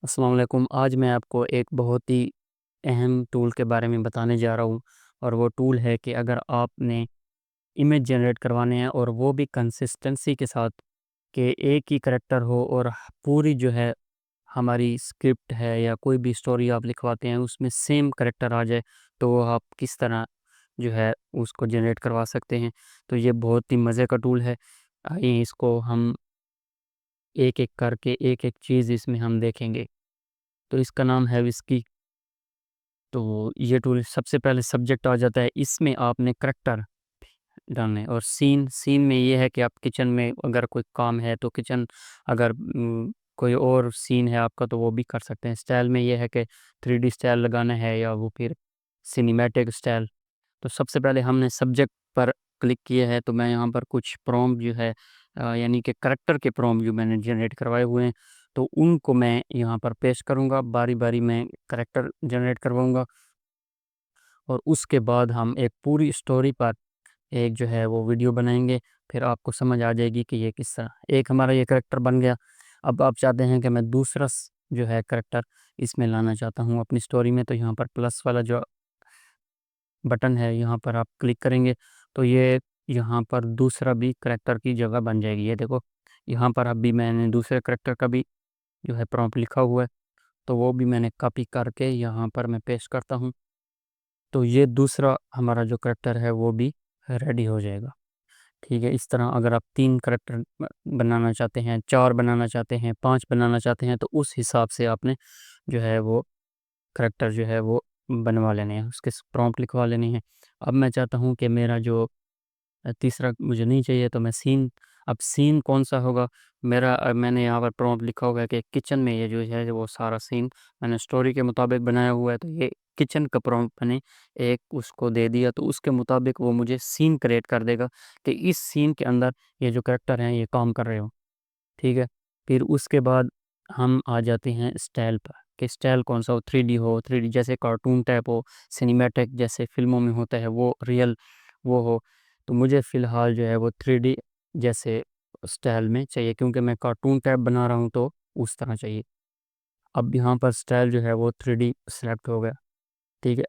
अस्सलाम वालेकुम। आज मैं आपको एक बहुत ही अहम टूल के बारे में बताने जा रहा हूँ। और वो टूल है कि अगर आपने इमेज जनरेट करवाने हैं और वो भी कंसिस्टेंसी के साथ, कि एक ही करेक्टर हो और पूरी जो है हमारी स्क्रिप्ट है या कोई भी स्टोरी आप लिखवाते हैं उसमें सेम करेक्टर आ जाए, तो वो आप किस तरह जो है उसको जनरेट करवा सकते हैं। तो ये बहुत ही मज़े का टूल है। आइए इसको हम एक एक करके एक एक चीज़ इसमें हम देखेंगे। तो इसका नाम है विस्की। तो ये टूल सबसे पहले सब्जेक्ट आ जाता है, इसमें आपने करैक्टर डालने हैं। और सीन सीन में ये है कि आप किचन में अगर कोई काम है तो किचन, अगर कोई और सीन है आपका तो वो भी कर सकते हैं। स्टाइल में ये है कि 3D स्टाइल लगाना है या वो फिर सिनेमैटिक स्टाइल। तो सबसे पहले हमने सब्जेक्ट पर क्लिक किया है, तो मैं यहाँ पर कुछ प्रॉम्प्ट जो है यानी कि करैक्टर के प्रॉम्प्ट जो मैंने जनरेट करवाए हुए हैं, तो उनको मैं यहाँ पर पेश करूँगा। बारी बारी मैं करैक्टर जनरेट करवाऊँगा और उसके बाद हम एक पूरी स्टोरी पर एक जो है वो वीडियो बनाएंगे। फिर आपको समझ आ जाएगी कि ये किस तरह एक हमारा ये करैक्टर बन गया। अब आप चाहते हैं कि मैं दूसरा जो है करैक्टर इसमें लाना चाहता हूँ अपनी स्टोरी में, तो यहाँ पर प्लस वाला जो बटन है यहाँ पर आप क्लिक करेंगे, तो ये यहाँ पर दूसरा भी करैक्टर की जगह बन जाएगी। ये देखो, यहाँ पर अभी मैंने दूसरे करैक्टर का भी जो है प्रॉम्प्ट लिखा हुआ है, तो वो भी मैंने कॉपी करके यहाँ पर मैं पेस्ट करता हूँ। तो ये दूसरा हमारा जो करैक्टर है वो भी रेडी हो जाएगा। ठीक है, इस तरह अगर आप 3 करैक्टर बनाना चाहते हैं, 4 बनाना चाहते हैं, 5 बनाना चाहते हैं, तो उस हिसाब से आपने जो है वो करैक्टर जो है वो बनवा लेने हैं, उसके प्रॉम्प्ट लिखवा लेने हैं। अब मैं चाहता हूँ कि मेरा जो तीसरा मुझे नहीं चाहिए, तो मैं सीन, अब सीन कौन-सा होगा मेरा, मैंने यहाँ पर प्रॉम्प्ट लिखा हुआ है कि किचन में ये जो है वो सारा सीन मैंने स्टोरी के मुताबिक बनाया हुआ है, तो ये किचन का प्रॉम्प्ट मैंने एक उसको दे दिया, तो उसके मुताबिक वो मुझे सीन क्रिएट कर देगा कि इस सीन के अंदर ये जो कैरेक्टर हैं ये काम कर रहे हो। ठीक है? फिर उसके बाद हम आ जाते हैं स्टाइल पर, कि स्टाइल कौन-सा हो, 3D हो, 3D जैसे कार्टून टाइप हो, सिनेमैटिक जैसे फ़िल्मों में होता है वो रियल वो हो। तो मुझे फ़िलहाल जो है वो 3D जैसे स्टाइल में चाहिए, क्योंकि मैं कार्टून टाइप बना रहा हूँ तो उस तरह चाहिए। अब यहाँ पर स्टाइल जो है वो 3D सेलेक्ट हो गया। ठीक है?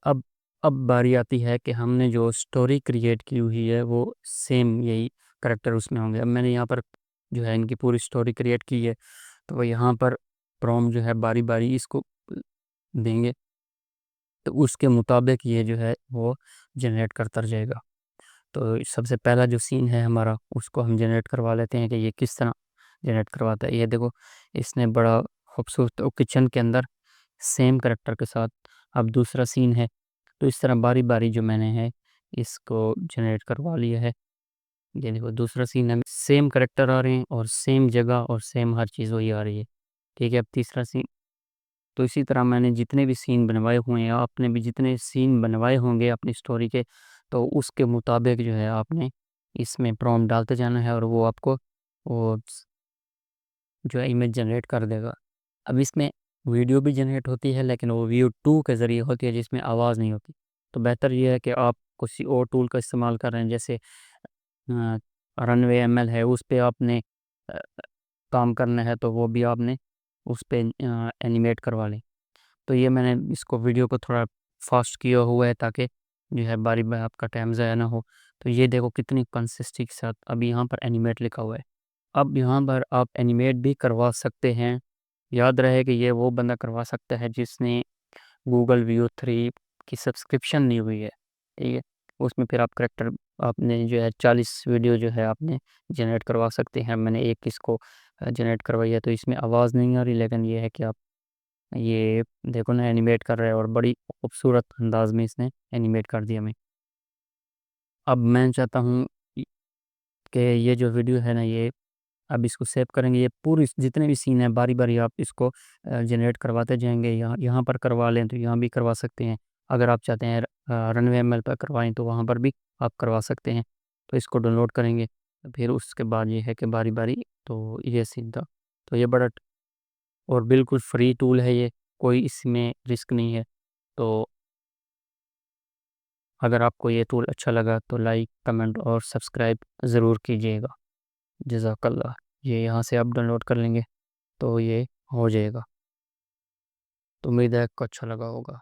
अब बारी आती है कि हमने जो स्टोरी क्रिएट की हुई है वो सेम यही करैक्टर उसमें होंगे। अब मैंने यहाँ पर जो है इनकी पूरी स्टोरी क्रिएट की है, तो यहाँ पर प्रॉम्प्ट जो है बारी-बारी इसको देंगे, तो उसके मुताबिक ये जो है वो जनरेट करता जाएगा। तो सबसे पहला जो सीन है हमारा उसको हम जनरेट करवा लेते हैं कि ये किस तरह जनरेट करवाता है। ये देखो, इसने बड़ा खूबसूरत किचन के अंदर सेम करैक्टर के साथ। अब दूसरा सीन है, तो इस तरह बारी-बारी जो मैंने है इसको जनरेट करवा लिया है। ये देखो, दूसरा सीन है, सेम करैक्टर आ रहे हैं और सेम जगह और सेम हर चीज़ वही आ रही है। ठीक है, अब तीसरा सीन। तो इसी तरह मैंने जितने भी सीन बनवाए हुए हैं, आपने भी जितने सीन बनवाए होंगे अपनी स्टोरी के, तो उसके मुताबिक जो है आपने इसमें प्रॉम्प्ट डालते जाना है और वो आपको वो जो है इमेज जनरेट कर देगा। अब इसमें वीडियो भी जनरेट होती है, लेकिन वो व्यू 2 के ज़रिए होती है जिसमें आवाज़ नहीं होती। तो बेहतर ये है कि आप किसी और टूल का इस्तेमाल कर रहे हैं, जैसे रनवे एमएल है, उस पे आपने अ, काम करना है, तो वो भी आपने उस पे एनिमेट करवा लें। तो ये मैंने इसको वीडियो को थोड़ा फ़ास्ट किया हुआ है ताकि जो है बारी बारी आपका टाइम ज़ाया ना हो। तो ये देखो कितनी कंसिस्टेंसी के साथ अभी यहाँ पर एनिमेट लिखा हुआ है। अब यहाँ पर आप एनिमेट भी करवा सकते हैं। याद रहे कि ये वो बंदा करवा सकता है जिसने गूगल व्यू 3 की सब्सक्रिप्शन ली हुई है। ठीक है? उसमें फिर आप करैक्टर आपने जो है 40 वीडियो जो है आपने जनरेट करवा सकते हैं। मैंने एक इसको जनरेट करवाई है, तो इसमें आवाज़ नहीं आ रही, लेकिन ये है कि आप ये देखो ना एनिमेट कर रहा है और बड़ी खूबसूरत अंदाज़ में इसने एनिमेट कर दिया हमें। अब मैं चाहता हूँ कि ये जो वीडियो है ना, ये अब इसको सेव करेंगे, ये पूरी जितने भी सीन हैं बारी-बारी आप इसको जनरेट करवाते जाएँगे। यहाँ यहाँ पर करवा लें तो यहाँ भी करवा सकते हैं। अगर आप चाहते हैं रनवे एमएल पर करवाएँ तो वहाँ पर भी आप करवा सकते हैं। तो इसको डाउनलोड करेंगे, फिर उसके बाद ये है कि बारी-बारी, तो ये सीन था। तो ये बड़ा और बिल्कुल फ्री टूल है ये, कोई इसमें रिस्क नहीं है। तो अगर आपको ये टूल अच्छा लगा तो लाइक, कमेंट और सब्सक्राइब ज़रूर कीजिएगा। जज़ाकल्लाह। ये यहाँ से आप डाउनलोड कर लेंगे तो ये हो जाएगा। तो उम्मीद है आपको अच्छा लगा होगा।